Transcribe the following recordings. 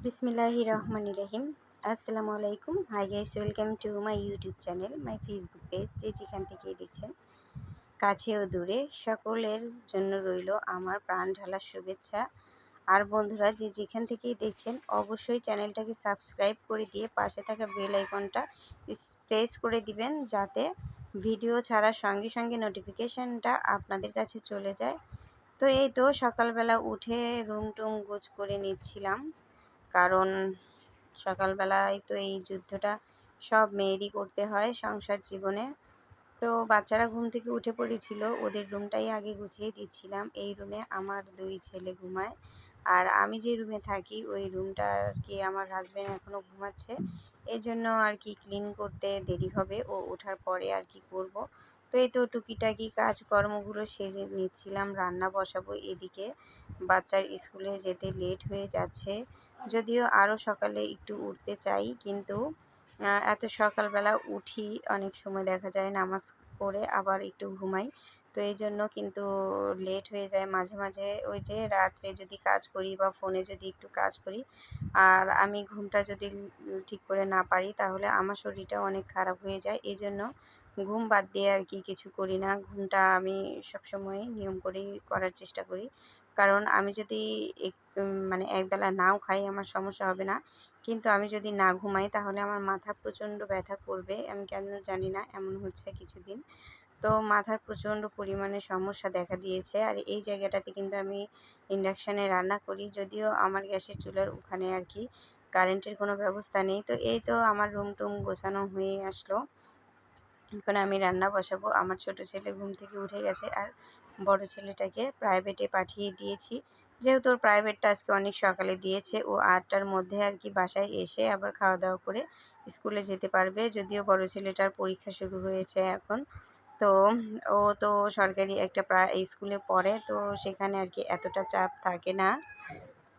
বিসমিল্লাহির রহমানির রহিম। আসসালামু আলাইকুম। Hi guys, welcome to my YouTube channel, my Facebook page. যেখান থেকে দেখছেন, কাছে ও দূরে, সকলের জন্য রইল আমার প্রাণ ঢালা শুভেচ্ছা। আর বন্ধুরা, যেখান থেকেই দেখছেন, অবশ্যই চ্যানেলটাকে সাবস্ক্রাইব করে দিয়ে পাশে থাকা বেল আইকনটা প্রেস করে দিবেন, যাতে ভিডিও ছাড়ার সঙ্গে সঙ্গে নোটিফিকেশানটা আপনাদের কাছে চলে যায়। তো এই তো সকালবেলা উঠে রুম টুম গোছ করে নিচ্ছিলাম, কারণ সকালবেলায় তো এই যুদ্ধটা সব মেয়েরই করতে হয় সংসার জীবনে। তো বাচ্চারা ঘুম থেকে উঠে পড়েছিল, ওদের রুমটাই আগে গুছিয়ে দিচ্ছিলাম। এই রুমে আমার 2 ছেলে ঘুমায়, আর আমি যে রুমে থাকি ওই রুমটা আর কি আমার হাজব্যান্ড এখনও ঘুমাচ্ছে। এই জন্য আর কি ক্লিন করতে দেরি হবে, ও ওঠার পরে আর কি করব। তো এই তো টুকিটাকি কাজকর্মগুলো সেরে নিচ্ছিলাম, রান্না বসাবো। এদিকে বাচ্চার স্কুলে যেতে লেট হয়ে যাচ্ছে, যদিও আরও সকালে একটু উঠতে চাই, কিন্তু এত সকালবেলা উঠি অনেক সময় দেখা যায় নামাজ পড়ে আবার একটু ঘুমাই। তো এই জন্য কিন্তু লেট হয়ে যায় মাঝে মাঝে। ওই যে রাত্রে যদি কাজ করি বা ফোনে যদি একটু কাজ করি, আর আমি ঘুমটা যদি ঠিক করে না পারি, তাহলে আমার শরীরটা অনেক খারাপ হয়ে যায়। এই জন্য ঘুম বাদ দিয়ে আর কি কিছু করি না। ঘুমটা আমি সবসময় নিয়ম করেই করার চেষ্টা করি, কারণ আমি যদি মানে একবেলা নাও খাই আমার সমস্যা হবে না, কিন্তু আমি যদি না ঘুমাই তাহলে আমার মাথা প্রচণ্ড ব্যথা করবে। আমি কেন জানি না, এমন হচ্ছে কিছুদিন। তো মাথার প্রচণ্ড পরিমাণে সমস্যা দেখা দিয়েছে। আর এই জায়গাটাতে কিন্তু আমি ইন্ডাকশানে রান্না করি, যদিও আমার গ্যাসের চুলার ওখানে আর কি কারেন্টের কোনো ব্যবস্থা নেই। তো এই তো আমার রুম টুম গোছানো হয়ে আসলো, এখন আমি রান্না বসাবো। আমার ছোট ছেলে ঘুম থেকে উঠে গেছে, আর বড় ছেলেটাকে প্রাইভেটে পাঠিয়ে দিয়েছি। যেহেতু ওর প্রাইভেটটা আজকে অনেক সকালে দিয়েছে, ও 8টার মধ্যে আর কি বাসায় এসে আবার খাওয়া দাওয়া করে স্কুলে যেতে পারবে। যদিও বড় ছেলেটার পরীক্ষা শুরু হয়েছে এখন। তো ও তো সরকারি একটা স্কুলে পড়ে, তো সেখানে আর কি এতটা চাপ থাকে না।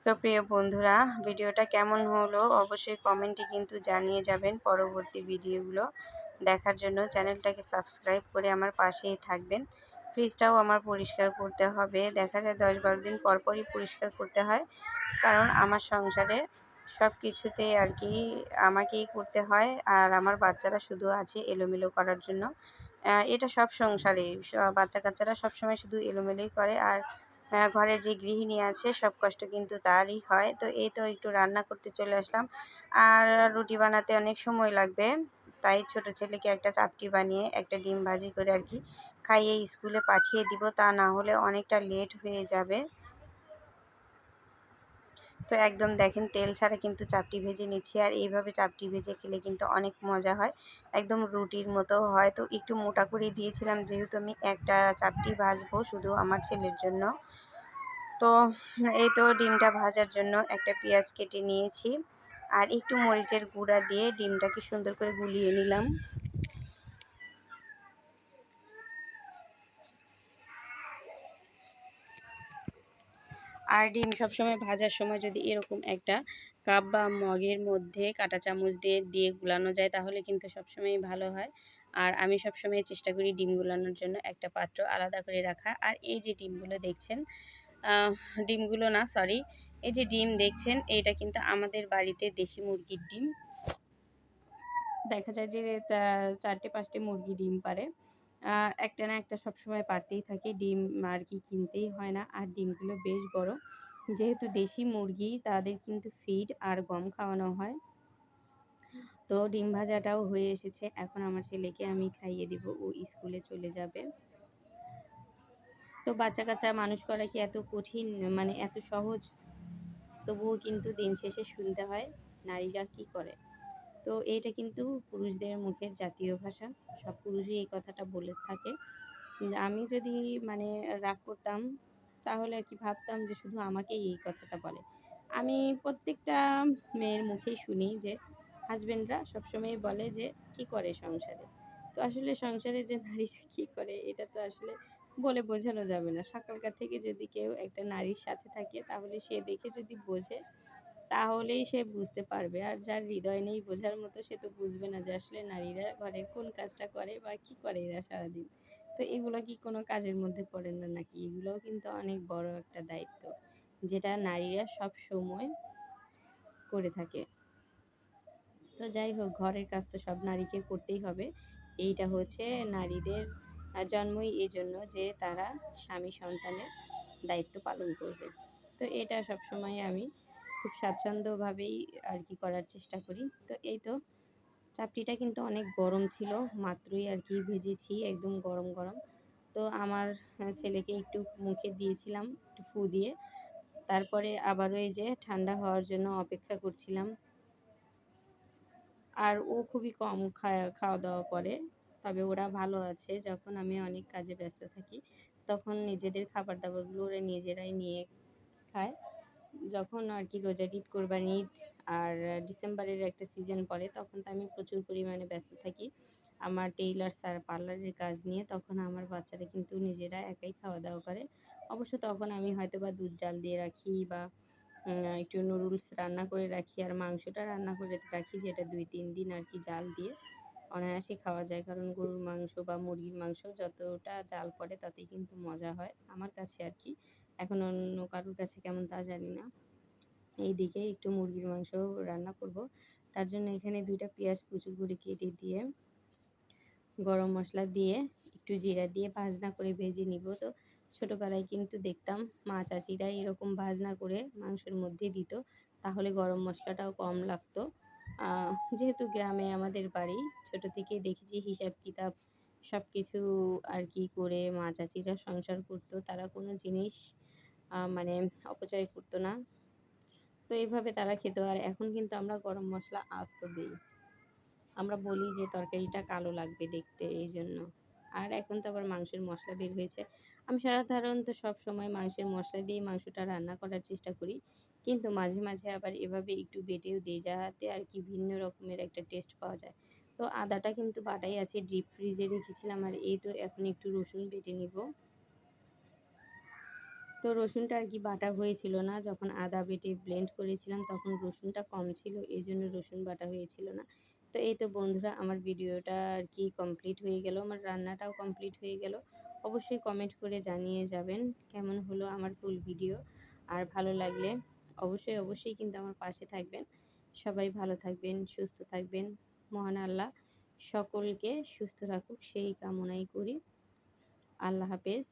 তো প্রিয় বন্ধুরা, ভিডিওটা কেমন হলো অবশ্যই কমেন্টে কিন্তু জানিয়ে যাবেন। পরবর্তী ভিডিওগুলো দেখার জন্য চ্যানেলটাকে সাবস্ক্রাইব করে আমার পাশেই থাকবেন। ফ্রিজটাও আমার পরিষ্কার করতে হবে, দেখা যায় 10-12 দিন পর পরই পরিষ্কার করতে হয়, কারণ আমার সংসারে সব কিছুতে আর কি আমাকেই করতে হয়, আর আমার বাচ্চারা শুধু আছে এলোমেলো করার জন্য। এটা সব সংসারেই বাচ্চা কাচ্চারা সবসময় শুধু এলোমেলোই করে, আর ঘরে যে গৃহিণী আছে সব কষ্ট কিন্তু তারই হয়। তো এই তো একটু রান্না করতে চলে আসলাম, আর রুটি বানাতে অনেক সময় লাগবে, তাই ছোট ছেলেকে একটা চাপটি বানিয়ে একটা ডিম ভাজি করে আর কি খাইয়ে স্কুলে পাঠিয়ে দিব, তা না হলে অনেকটা লেট হয়ে যাবে। তো একদম দেখেন তেল ছাড়া কিন্তু চাপটি ভেজে নিচ্ছি, আর এইভাবে চাপটি ভেজে খেলে কিন্তু অনেক মজা হয়, একদম রুটির মতো হয়। তো একটু মোটা করে দিয়েছিলাম, যেহেতু আমি একটা চাপটি ভাজবো শুধু আমার ছেলের জন্য। তো এই তো ডিমটা ভাজার জন্য একটা পেঁয়াজ কেটে নিয়েছি, আর একটু মরিচের গুঁড়া দিয়ে ডিমটাকে সুন্দর করে গুলিয়ে নিলাম। আর ডিম সবসময় ভাজার সময় যদি এরকম একটা কাপ বা মগের মধ্যে কাঁটা চামচ দিয়ে দিয়ে গুলানো যায়, তাহলে কিন্তু সবসময় ভালো হয়। আর আমি সবসময় চেষ্টা করি ডিম গুলানোর জন্য একটা পাত্র আলাদা করে রাখা। আর এই যে ডিমগুলো দেখছেন, আহ, ডিমগুলো না, সরি, এই যে ডিম দেখছেন, এটা কিন্তু আমাদের বাড়িতে দেশি মুরগির ডিম। দেখা যায় যে 4টে-5টে মুরগি ডিম পারে, একটা না একটা সবসময় পারতেই থাকে। ডিম আর কি কিনতেই হয় না, আর ডিমগুলো বেশ বড়। যেহেতু দেশি মুরগি, তাদের কিন্তু ফিড আর গম খাওয়ানো হয়। তো ডিম ভাজাটাও হয়ে এসেছে, এখন আমার ছেলেকে আমি খাইয়ে দেব, ও স্কুলে চলে যাবে। তো বাচ্চা কাচ্চা মানুষ করা কি এত কঠিন, মানে এত সহজ? তবুও কিন্তু দিন শেষে শুনতে হয় নারীরা কি করে। তো এটা কিন্তু পুরুষদের মুখের জাতীয় ভাষা, সব পুরুষই এই কথাটা বলে থাকে। আমি যদি মানে রাগ করতাম, তাহলে আর কি ভাবতাম যে শুধু আমাকেই এই কথাটা বলে। আমি প্রত্যেকটা মেয়ের মুখেই শুনি যে হাজবেন্ডরা সবসময় বলে যে কি করে সংসারে। তো আসলে সংসারে যে নারীরা কি করে, এটা তো আসলে বলে বোঝানো যাবে না। সকালকার থেকে যদি কেউ একটা নারীর সাথে থাকে, তাহলে সে দেখে যদি বোঝে, তাহলেই সে বুঝতে পারবে। আর যার হৃদয় নেই বোঝার মতো, সে তো বুঝবে না যে আসলে নারীরা ঘরের কোন কাজটা করে বা কি করে এরা সারাদিন। তো এগুলো কি কোনো কাজের মধ্যে পড়ে না নাকি? এগুলোও কিন্তু অনেক বড় একটা দায়িত্ব, যেটা নারীরা সব সময় করে থাকে। তো যাই হোক, ঘরের কাজ তো সব নারীকে করতেই হবে। এইটা হচ্ছে নারীদের জন্মই এজন্য যে তারা স্বামী সন্তানের দায়িত্ব পালন করবে। তো এটা সবসময় আমি খুব স্বাচ্ছন্দ্যভাবেই আর কি করার চেষ্টা করি। তো এই তো, চাপটিটা কিন্তু অনেক গরম ছিল, মাত্রই আর কি ভেজেছি, একদম গরম গরম। তো আমার ছেলেকে একটু মুখে দিয়েছিলাম একটু ফু দিয়ে, তারপরে আবারও এই যে ঠান্ডা হওয়ার জন্য অপেক্ষা করছিলাম। আর ও খুবই কম খাওয়া দাওয়া করে। তবে ওরা ভালো আছে। যখন আমি অনেক কাজে ব্যস্ত থাকি, তখন নিজেদের খাবার দাবারগুলো ওরা নিজেরাই নিয়ে খায়। যখন আর কি রোজার ঈদ, কোরবানির ঈদ আর ডিসেম্বরের একটা সিজন পড়ে, তখন তো আমি প্রচুর পরিমাণে ব্যস্ত থাকি আমার টেইলার্স আর পার্লারের কাজ নিয়ে। তখন আমার বাচ্চারা কিন্তু নিজেরা একাই খাওয়া দাওয়া করে। অবশ্য তখন আমি হয়তোবা দুধ জাল দিয়ে রাখি বা একটু নুডলস রান্না করে রাখি, আর মাংসটা রান্না করে রাখি, যেটা ২-৩ দিন আর কি জাল দিয়ে অনায়াসে খাওয়া যায়। কারণ গরুর মাংস বা মুরগির মাংস যতটা জাল পড়ে তাতেই কিন্তু মজা হয় আমার কাছে আর কি। এখন অন্য কারোর কাছে কেমন তা জানি না। এইদিকে একটু মুরগির মাংস রান্না করব। তার জন্য এখানে ২ টা পেঁয়াজ কুচি করে কেটে দিয়ে, গরম মসলা দিয়ে, একটু জিরা দিয়ে ভাজনা করে ভেজে নিব। তো ছোটোবেলায় কিন্তু দেখতাম মা চাচিরা এরকম ভাজনা করে মাংসের মধ্যে দিত, তাহলে গরম মশলাটাও কম লাগতো। যেহেতু গ্রামে আমাদের বাড়ি, ছোটো থেকেই দেখেছি হিসাব কিতাব সব কিছু আর কি করে মা চাচিরা সংসার করতো। তারা কোনো জিনিস মানে অপচয় করতো না। তো এইভাবে তারা খেত। আর এখন কিন্তু আমরা গরম মসলা আস্ত দেই। আমরা বলি যে তরকারিটা কালো লাগবে দেখতে, এইজন্য। আর এখন তো আবার মাংসের মসলা বের হয়েছে। আমি সাধারণত সবসময় মাংসের মসলা দিয়েই মাংসটা রান্না করার চেষ্টা করি। কিন্তু মাঝে, মাঝে আবার এভাবে একটু বেটেও দেই, যাতে আর কি ভিন্ন রকমের একটা টেস্ট পাওয়া যায়। তো আদাটা কিন্তু বাটাই আছে, ডিপ ফ্রিজে রেখেছিলাম। আর এই তো এখন একটু রসুন বেটে নিব। তো রসুনটা আর কি বাটা হয়েছিল না, যখন আদা বেটে ব্লেন্ড করেছিলাম তখন রসুনটা কম ছিল, এই জন্য রসুন বাটা হয়েছিল না। তো এই তো বন্ধুরা, আমার ভিডিওটা আর কি কমপ্লিট হয়ে গেল, আমার রান্নাটাও কমপ্লিট হয়ে গেল। অবশ্যই কমেন্ট করে জানিয়ে যাবেন কেমন হলো আমার ফুল ভিডিও। আর ভালো লাগলে অবশ্যই কিন্তু আমার পাশে থাকবেন। সবাই ভালো থাকবেন, সুস্থ থাকবেন। মহান আল্লাহ সকলকে সুস্থ রাখুক, সেই কামনাই করি। আল্লাহ হাফেজ।